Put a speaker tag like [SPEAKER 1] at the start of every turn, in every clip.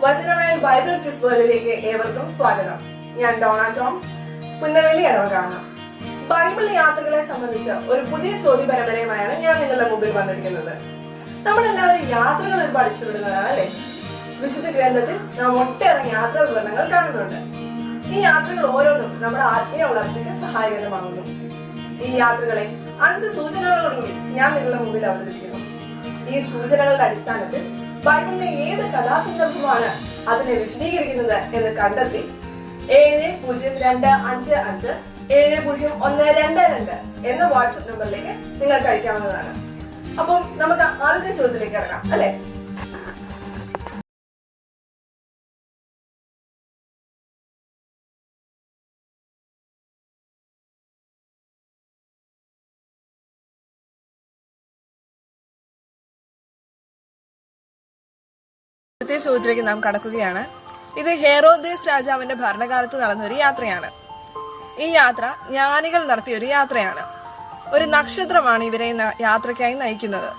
[SPEAKER 1] വചനമയൻ Bible quiz വേൾഡിലേക്ക് ഏവർക്കും സ്വാഗതം. ഞാൻ ഡോണ ടോംസ്, പുന്നവെള്ളി ഇടവകാണ്. ബൈബിൾ യാത്രകളെ സംബന്ധിച്ച് ഒരു പുതിയ ചോദ്യ പരമ്പരയുമായാണ് ഞാൻ നിങ്ങളുടെ മുമ്പിൽ വന്നിരിക്കുന്നത്. നമ്മളെല്ലാവരും യാത്രകൾ ഒരുപാട് ഇഷ്ടപ്പെടുന്നതാണ് അല്ലെ? വിശുദ്ധ ഗ്രന്ഥത്തിൽ നാം ഒട്ടേറെ യാത്രാ വിവരണങ്ങൾ കാണുന്നുണ്ട്. ഈ യാത്രകൾ ഓരോന്നും നമ്മുടെ ആത്മീയ വളർച്ചയ്ക്ക് സഹായകരമാകുന്നു. ഈ യാത്രകളെ 5 സൂചനകളോടുകൂടി ഞാൻ നിങ്ങളുടെ മുമ്പിൽ അവതരിപ്പിക്കുന്നു. ഈ സൂചനകളുടെ അടിസ്ഥാനത്തിൽ ബൈബിളിലെ ഏത് കഥാസന്ദർഭമാണ് അതിനെ വിശദീകരിക്കുന്നത് എന്ന് കണ്ടെത്തി 7025 7012 എന്ന വാട്സ്ആപ്പ് നമ്പറിലേക്ക് നിങ്ങൾക്ക് അയക്കാവുന്നതാണ്. അപ്പം നമുക്ക് ആദ്യത്തെ ചോദ്യത്തിലേക്ക് കിടക്കാം അല്ലെ? ചോദ്യത്തിലേക്ക് നാം കടക്കുകയാണ്. ഇത് ഹെറോദേസ് രാജാവിന്റെ ഭരണകാലത്ത് നടന്ന ഒരു യാത്രയാണ്. ഈ യാത്ര ജ്ഞാനികൾ നടത്തിയ ഒരു യാത്രയാണ്. ഒരു നക്ഷത്രമാണ് ഇവരെ യാത്രയ്ക്കായി നയിക്കുന്നത്.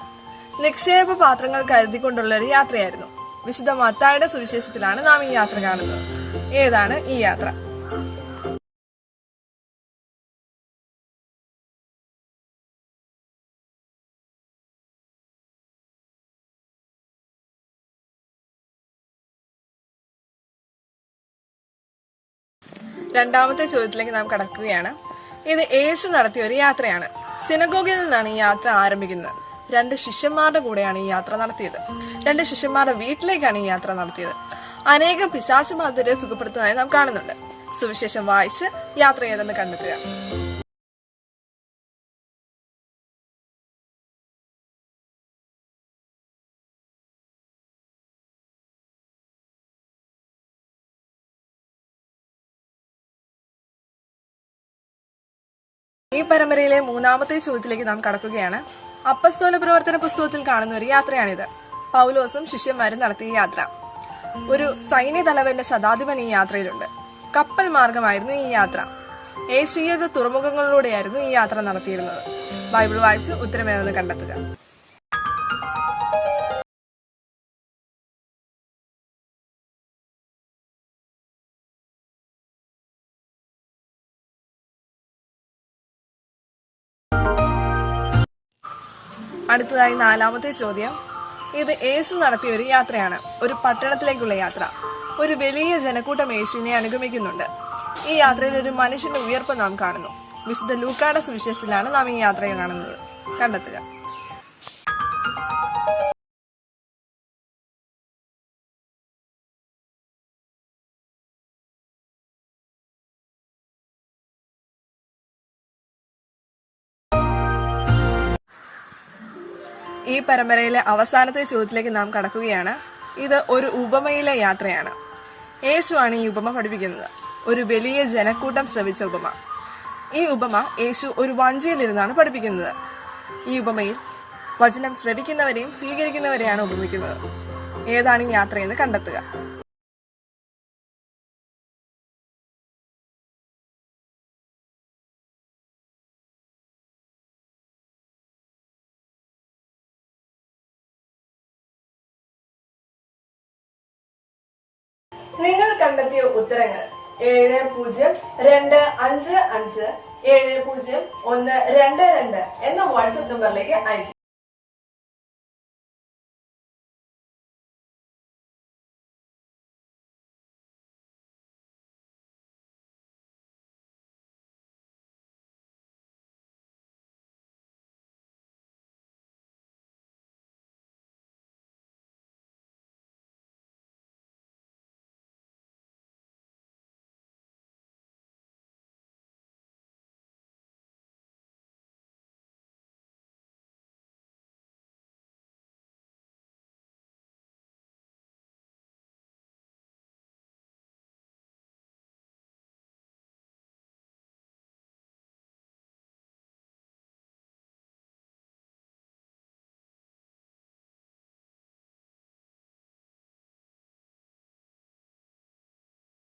[SPEAKER 1] നിക്ഷേപ പാത്രങ്ങൾ കരുതിക്കൊണ്ടുള്ള ഒരു യാത്രയായിരുന്നു. വിശുദ്ധ മത്തായിയുടെ സുവിശേഷത്തിലാണ് നാം ഈ യാത്ര കാണുന്നത്. ഏതാണ് ഈ യാത്ര? രണ്ടാമത്തെ ചോദ്യത്തിലേക്ക് നാം കടക്കുകയാണ്. ഇത് യേശു നടത്തിയ ഒരു യാത്രയാണ്. സിനഗോഗിൽ നിന്നാണ് ഈ യാത്ര ആരംഭിക്കുന്നത്. 2 ശിഷ്യന്മാരുടെ കൂടെയാണ് ഈ യാത്ര നടത്തിയത്. 2 ശിഷ്യന്മാരുടെ വീട്ടിലേക്കാണ് ഈ യാത്ര നടത്തിയത്. അനേകം പിശാചുബാധിതരെ സുഖപ്പെടുത്തുന്നതായി നാം കാണുന്നുണ്ട്. സുവിശേഷം വായിച്ച് യാത്ര ഏതെന്ന് കണ്ടെത്തുക. ഈ പരമ്പരയിലെ 3ാമത്തെ ചോദ്യത്തിലേക്ക് നാം കടക്കുകയാണ്. അപ്പസ്തോല പ്രവർത്തന പുസ്തകത്തിൽ കാണുന്ന ഒരു യാത്രയാണിത്. പൗലോസും ശിഷ്യന്മാരും നടത്തിയ യാത്ര. ഒരു സൈന്യ തലവന്റെ ശതാധിപൻ ഈ യാത്രയിലുണ്ട്. കപ്പൽ മാർഗമായിരുന്നു ഈ യാത്ര. ഏഷ്യയുടെ തുറമുഖങ്ങളിലൂടെയായിരുന്നു ഈ യാത്ര നടത്തിയിരുന്നത്. ബൈബിൾ വായിച്ച് ഉത്തരമേതെന്ന് കണ്ടെത്തുക. അടുത്തതായി 4ാമത്തെ ചോദ്യം. ഇത് യേശു നടത്തിയ ഒരു യാത്രയാണ്. ഒരു പട്ടണത്തിലേക്കുള്ള യാത്ര. ഒരു വലിയ ജനക്കൂട്ടം യേശുവിനെ അനുഗമിക്കുന്നുണ്ട്. ഈ യാത്രയിൽ ഒരു മനുഷ്യന്റെ ഉയർപ്പ് നാം കാണുന്നു. വിശുദ്ധ ലൂക്കായുടെ സുവിശേഷത്തിലാണ് നാം ഈ യാത്രയെ കാണുന്നത്. കണ്ടെത്തുക. ഈ പരമ്പരയിലെ അവസാനത്തെ ചോദ്യത്തിലേക്ക് നാം കടക്കുകയാണ്. ഇത് ഒരു ഉപമയിലെ യാത്രയാണ്. യേശുവാണ് ഈ ഉപമ പഠിപ്പിക്കുന്നത്. ഒരു വലിയ ജനക്കൂട്ടം ശ്രവിച്ച ഉപമ. ഈ ഉപമ യേശു ഒരു വഞ്ചിയിലിരുന്നാണ് പഠിപ്പിക്കുന്നത്. ഈ ഉപമയിൽ വചനം ശ്രവിക്കുന്നവരെയും സ്വീകരിക്കുന്നവരെയാണ് ഉപമിക്കുന്നത്. ഏതാണ് ഈ യാത്രയെന്ന് കണ്ടെത്തുക. നിങ്ങൾ കണ്ടെത്തിയ ഉത്തരങ്ങൾ 7025 7012 എന്ന വാട്സ്ആപ്പ് നമ്പറിലേക്ക് അയക്കുക.